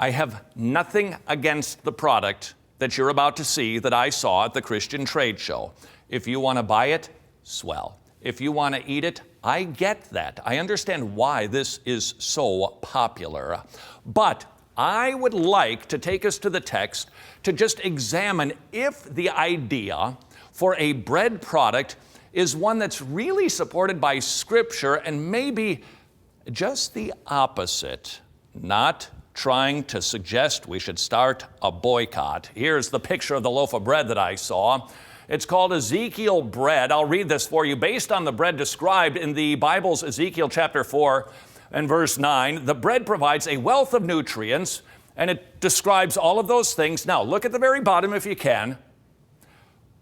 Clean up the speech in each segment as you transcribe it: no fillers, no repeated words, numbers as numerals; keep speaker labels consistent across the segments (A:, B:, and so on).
A: I have nothing against the product that you're about to see that I saw at the Christian trade show. If you want to buy it, swell. If you want to eat it, I get that. I understand why this is so popular. But I would like to take us to the text to just examine if the idea for a bread product is one that's really supported by Scripture and maybe just the opposite. Not trying to suggest we should start a boycott. Here's the picture of the loaf of bread that I saw. It's called Ezekiel bread. I'll read this for you. Based on the bread described in the Bible's Ezekiel chapter 4 and verse 9, the bread provides a wealth of nutrients, and it describes all of those things. Now, look at the very bottom if you can.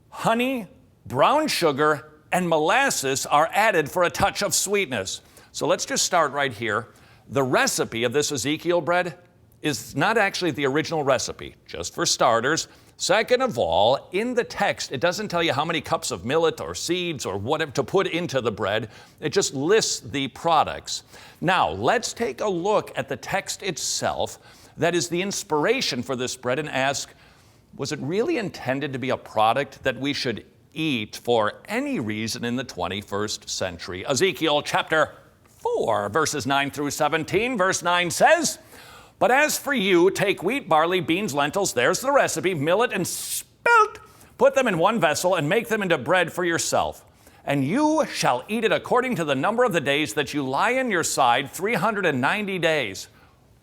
A: Honey, brown sugar, and molasses are added for a touch of sweetness. So let's just start right here. The recipe of this Ezekiel bread is not actually the original recipe, just for starters. Second of all, in the text, it doesn't tell you how many cups of millet or seeds or whatever to put into the bread. It just lists the products. Now, let's take a look at the text itself that is the inspiration for this bread and ask, was it really intended to be a product that we should eat for any reason in the 21st century? Ezekiel chapter 4, verses 9 through 17. Verse 9 says, "But as for you, take wheat, barley, beans, lentils," there's the recipe, "millet and spelt, put them in one vessel and make them into bread for yourself. And you shall eat it according to the number of the days that you lie in your side, 390 days.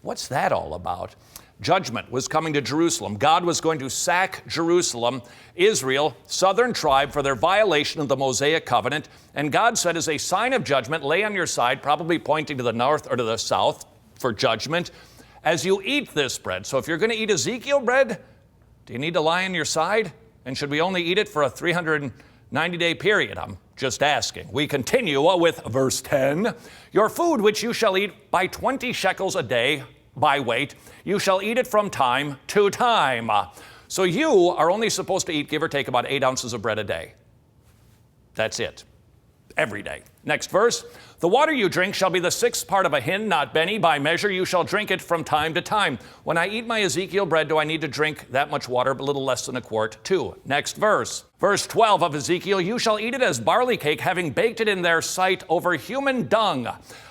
A: What's that all about? Judgment was coming to Jerusalem. God was going to sack Jerusalem, Israel, southern tribe, for their violation of the Mosaic covenant. And God said, as a sign of judgment, lay on your side, probably pointing to the north or to the south for judgment, as you eat this bread. So if you're going to eat Ezekiel bread, do you need to lie on your side? And should we only eat it for a 390-day period? I'm just asking. We continue with verse 10. Your food, which you shall eat by 20 shekels a day, by weight, you shall eat it from time to time. So you are only supposed to eat, give or take, about 8 ounces of bread a day. That's it. Every day. Next verse. The water you drink shall be the 6th part of a hin, not benny. By measure you shall drink it from time to time. When I eat my Ezekiel bread, do I need to drink that much water? A little less than a quart, too. Next verse. Verse 12 of Ezekiel, you shall eat it as barley cake, having baked it in their sight over human dung.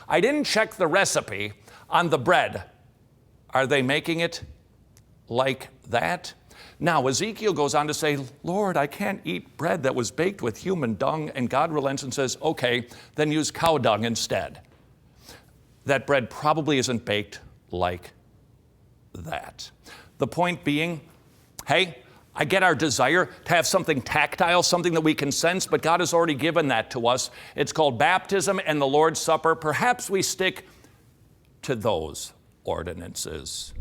A: I didn't check the recipe on the bread. Are they making it like that? Now, Ezekiel goes on to say, Lord, I can't eat bread that was baked with human dung. And God relents and says, okay, then use cow dung instead. That bread probably isn't baked like that. The point being, hey, I get our desire to have something tactile, something that we can sense, but God has already given that to us. It's called baptism and the Lord's Supper. Perhaps we stick to those ordinances.